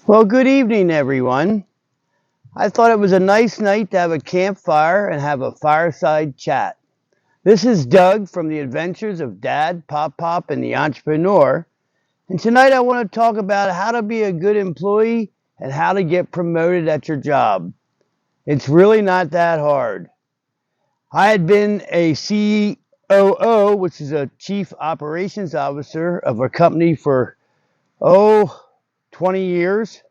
Well, good evening, everyone. I thought it was a nice night to have a campfire and have a fireside chat. This is Doug from the Adventures of Dad, Pop, and the Entrepreneur. And tonight I want to talk about how to be a good employee and how to get promoted at your job. It's really not that hard. I had been a COO, which is a Chief Operations Officer of a company for, 20 years.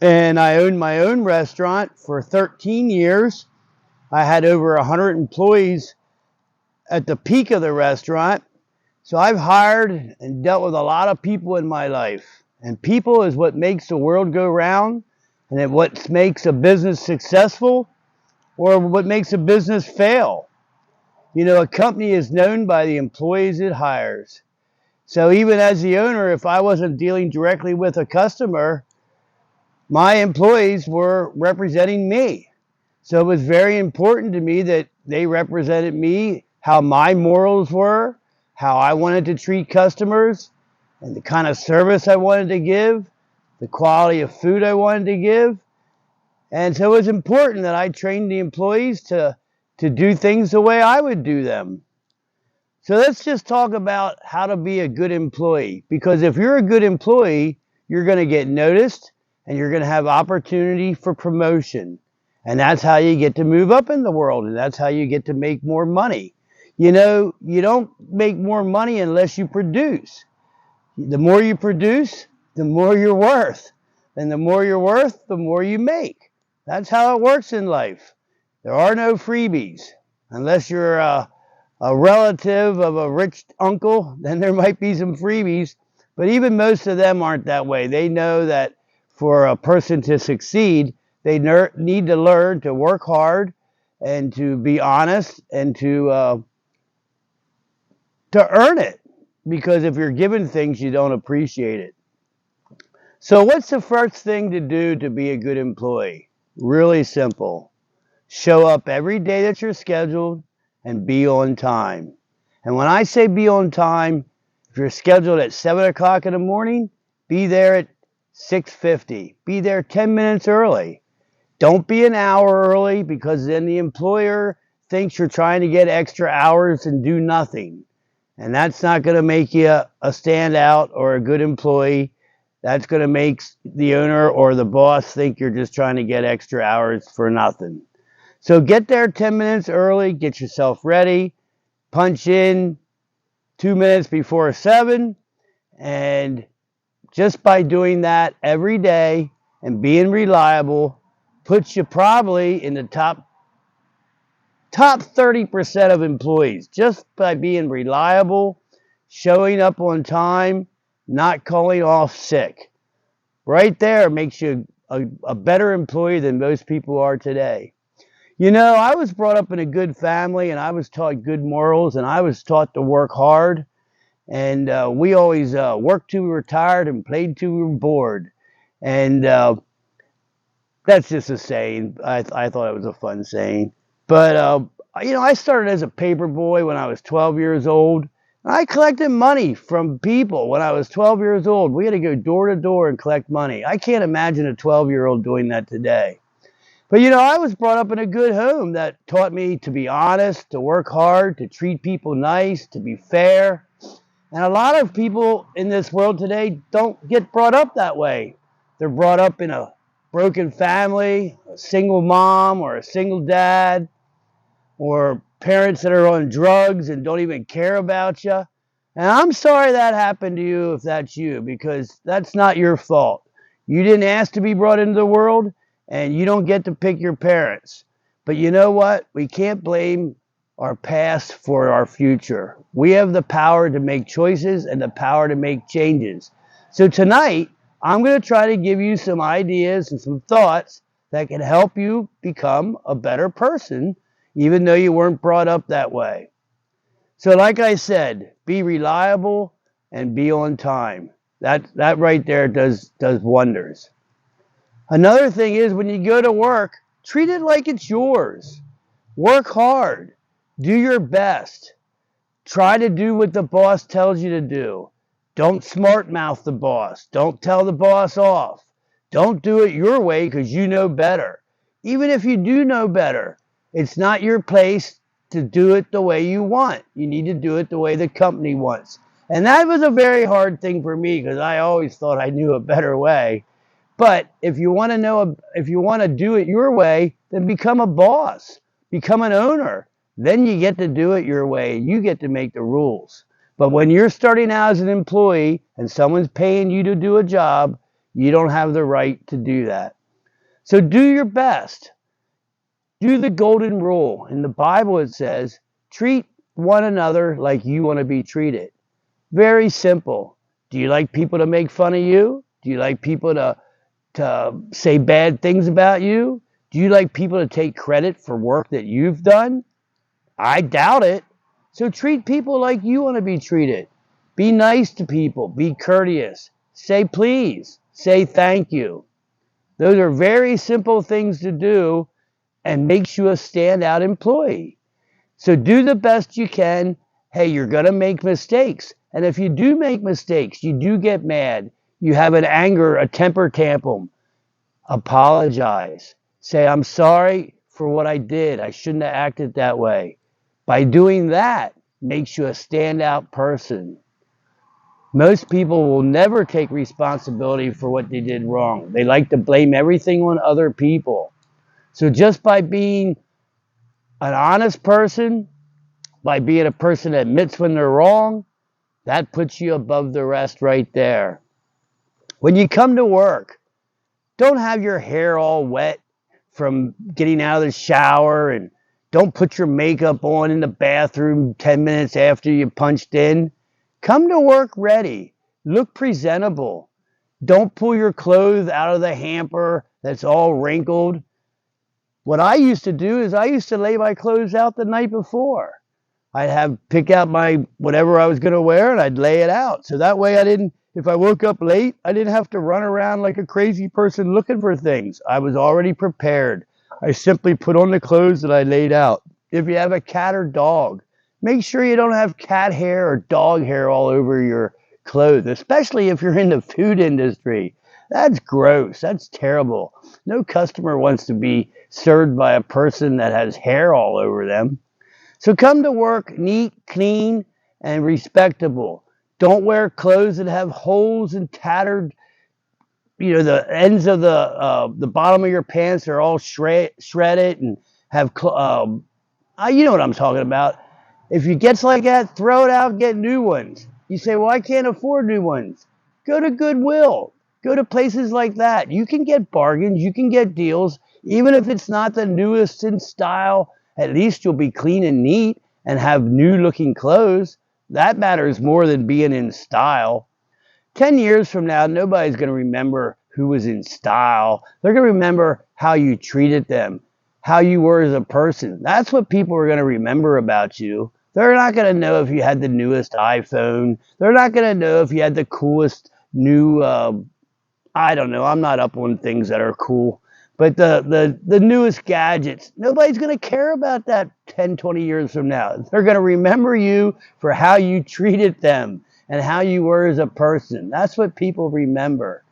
And I owned my own restaurant for 13 years. I had over 100 employees at the peak of the restaurant. So I've hired and dealt with a lot of people in my life. And people is what makes the world go round, and what makes a business successful or what makes a business fail. A company is known by the employees it hires. So even as the owner, if I wasn't dealing directly with a customer, my employees were representing me. So it was very important to me that they represented me, how my morals were, how I wanted to treat customers, and the kind of service I wanted to give, the quality of food I wanted to give. And so it was important that I trained the employees to do things the way I would do them. So let's just talk about how to be a good employee. Because if you're a good employee, you're going to get noticed and you're going to have opportunity for promotion. And that's how you get to move up in the world, and that's how you get to make more money. You don't make more money unless you produce. The more you produce, the more you're worth. And the more you're worth, the more you make. That's how it works in life. There are no freebies. Unless you're a relative of a rich uncle, then there might be some freebies. But even most of them aren't that way. They know that for a person to succeed, they need to learn to work hard and to be honest and to earn it. Because if you're given things, you don't appreciate it. So what's the first thing to do to be a good employee? Really simple. Show up every day that you're scheduled and be on time. And when I say be on time, if you're scheduled at 7 o'clock in the morning, be there at 6:50. Be there 10 minutes early. Don't be an hour early, because then the employer thinks you're trying to get extra hours and do nothing. And that's not going to make you a standout or a good employee. That's going to make the owner or the boss think you're just trying to get extra hours for nothing. So get there 10 minutes early, get yourself ready, punch in 2 minutes before 7, and just by doing that every day and being reliable puts you probably in the top 30% of employees, just by being reliable, showing up on time, not calling off sick. Right there makes you a better employee than most people are today. I was brought up in a good family, and I was taught good morals, and I was taught to work hard. And we always worked till we were tired and played till we were bored. And that's just a saying. I thought it was a fun saying. But, I started as a paper boy when I was 12 years old. And I collected money from people when I was 12 years old. We had to go door to door and collect money. I can't imagine a 12-year-old doing that today. But I was brought up in a good home that taught me to be honest, to work hard, to treat people nice, to be fair. And a lot of people in this world today don't get brought up that way. They're brought up in a broken family, a single mom or a single dad, or parents that are on drugs and don't even care about you. And I'm sorry that happened to you if that's you, because that's not your fault. You didn't ask to be brought into the world, and you don't get to pick your parents. But you know what? We can't blame our past for our future. We have the power to make choices and the power to make changes. So tonight, I'm going to try to give you some ideas and some thoughts that can help you become a better person, even though you weren't brought up that way. So like I said, be reliable and be on time. That right there does wonders. Another thing is, when you go to work, treat it like it's yours. Work hard. Do your best. Try to do what the boss tells you to do. Don't smart mouth the boss. Don't tell the boss off. Don't do it your way because you know better. Even if you do know better, it's not your place to do it the way you want. You need to do it the way the company wants. And that was a very hard thing for me because I always thought I knew a better way. But if you want to know, if you want to do it your way, then become a boss, become an owner. Then you get to do it your way. You get to make the rules. But when you're starting out as an employee and someone's paying you to do a job, you don't have the right to do that. So do your best. Do the golden rule. In the Bible, it says, treat one another like you want to be treated. Very simple. Do you like people to make fun of you? Do you like people to say bad things about you? Do you like people to take credit for work that you've done? I doubt it. So treat people like you want to be treated. Be nice to people. Be courteous. Say please. Say thank you. Those are very simple things to do and makes you a standout employee. So do the best you can. Hey, you're going to make mistakes. And if you do make mistakes, you do get mad. You have an anger, a temper tantrum. Apologize. Say, I'm sorry for what I did. I shouldn't have acted that way. By doing that, makes you a standout person. Most people will never take responsibility for what they did wrong. They like to blame everything on other people. So just by being an honest person, by being a person that admits when they're wrong, that puts you above the rest right there. When you come to work, don't have your hair all wet from getting out of the shower, and don't put your makeup on in the bathroom 10 minutes after you punched in. Come to work ready. Look presentable. Don't pull your clothes out of the hamper that's all wrinkled. What I used to do is I used to lay my clothes out the night before. I'd have pick out my whatever I was going to wear and I'd lay it out. So that way if I woke up late, I didn't have to run around like a crazy person looking for things. I was already prepared. I simply put on the clothes that I laid out. If you have a cat or dog, make sure you don't have cat hair or dog hair all over your clothes, especially if you're in the food industry. That's gross. That's terrible. No customer wants to be served by a person that has hair all over them. So come to work neat, clean, and respectable. Don't wear clothes that have holes and tattered. The ends of the bottom of your pants are all shredded and have. You know what I'm talking about. If it gets like that, throw it out and get new ones. You say, well, I can't afford new ones. Go to Goodwill. Go to places like that. You can get bargains. You can get deals. Even if it's not the newest in style, at least you'll be clean and neat and have new looking clothes. That matters more than being in style. 10 years from now, nobody's going to remember who was in style. They're going to remember how you treated them, how you were as a person. That's what people are going to remember about you. They're not going to know if you had the newest iPhone. They're not going to know if you had the coolest new, I don't know. I'm not up on things that are cool. But the newest gadgets, nobody's going to care about that 10, 20 years from now. They're going to remember you for how you treated them and how you were as a person. That's what people remember.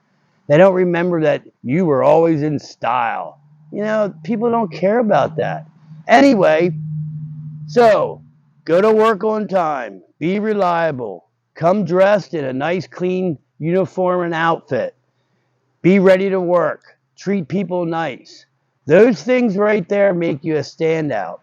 They don't remember that you were always in style. People don't care about that. Anyway, so go to work on time. Be reliable. Come dressed in a nice, clean uniform and outfit. Be ready to work. Treat people nice. Those things right there make you a standout.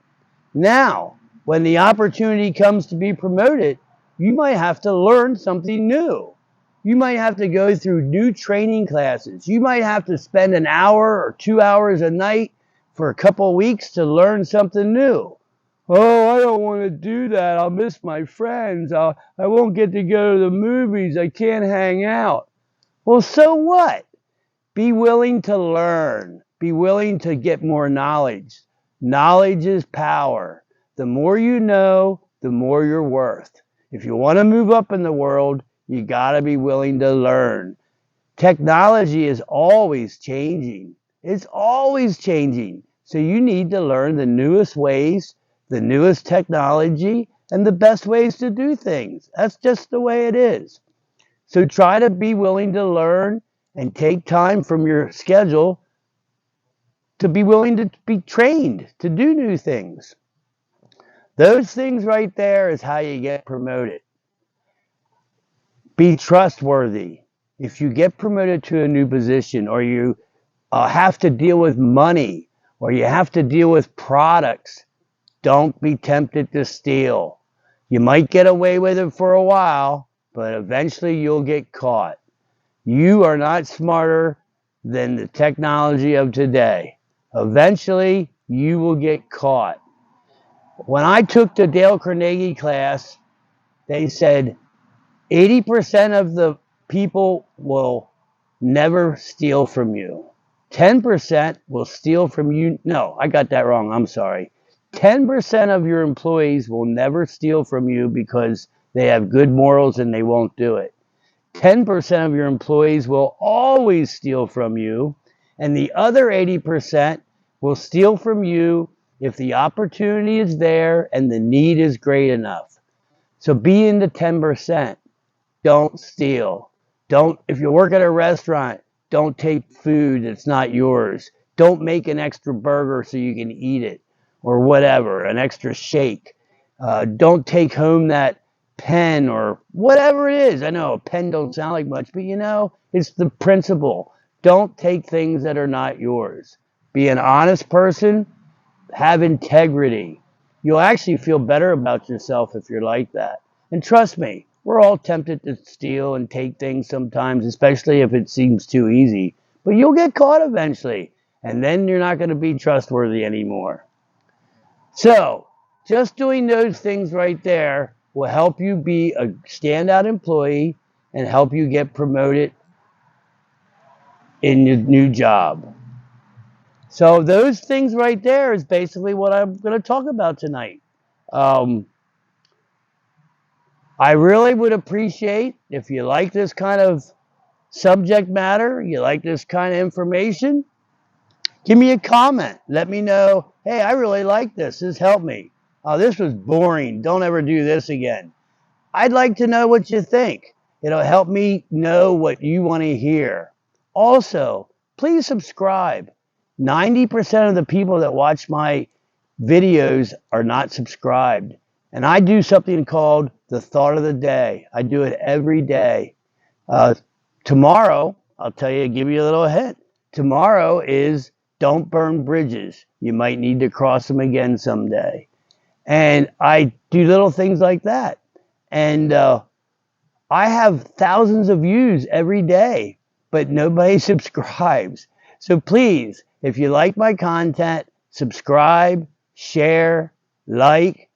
Now, when the opportunity comes to be promoted, you might have to learn something new. You might have to go through new training classes. You might have to spend an hour or 2 hours a night for a couple of weeks to learn something new. Oh, I don't want to do that. I'll miss my friends. I won't get to go to the movies. I can't hang out. Well, so what? Be willing to learn. Be willing to get more knowledge. Knowledge is power. The more you know, the more you're worth. If you want to move up in the world, you got to be willing to learn. Technology is always changing. It's always changing. So you need to learn the newest ways, the newest technology, and the best ways to do things. That's just the way it is. So try to be willing to learn and take time from your schedule to be willing to be trained to do new things. Those things right there is how you get promoted. Be trustworthy. If you get promoted to a new position, or you have to deal with money, or you have to deal with products, don't be tempted to steal. You might get away with it for a while, but eventually you'll get caught. You are not smarter than the technology of today. Eventually, you will get caught. When I took the Dale Carnegie class, they said 80% of the people will never steal from you. 10% will steal from you. No, I got that wrong. I'm sorry. 10% of your employees will never steal from you because they have good morals and they won't do it. 10% of your employees will always steal from you, and the other 80% will steal from you if the opportunity is there and the need is great enough. So be in the 10%. Don't steal. If you work at a restaurant, don't take food that's not yours. Don't make an extra burger so you can eat it, or whatever, an extra shake. Don't take home that pen or whatever it is. I know a pen don't sound like much, but it's the principle. Don't take things that are not yours. Be an honest person. Have integrity. You'll actually feel better about yourself if you're like that. And trust me, we're all tempted to steal and take things sometimes, especially if it seems too easy. But you'll get caught eventually, and then you're not going to be trustworthy anymore. So, just doing those things right there will help you be a standout employee and help you get promoted in your new job. So those things right there is basically what I'm going to talk about tonight. I really would appreciate if you like this kind of subject matter, you like this kind of information, give me a comment. Let me know, hey, I really like this. This helped me. Oh, this was boring. Don't ever do this again. I'd like to know what you think. It'll help me know what you want to hear. Also, please subscribe. 90% of the people that watch my videos are not subscribed. And I do something called the thought of the day. I do it every day. Tomorrow, I'll give you a little hint. Tomorrow is don't burn bridges. You might need to cross them again someday. And I do little things like that. And I have thousands of views every day, but nobody subscribes. So please, if you like my content, subscribe, share, like,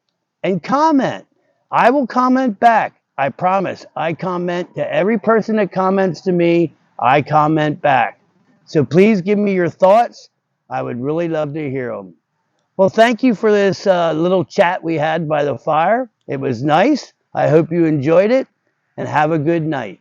and comment. I will comment back. I promise. I comment to every person that comments to me. I comment back. So please give me your thoughts. I would really love to hear them. Well, thank you for this little chat we had by the fire. It was nice. I hope you enjoyed it, and have a good night.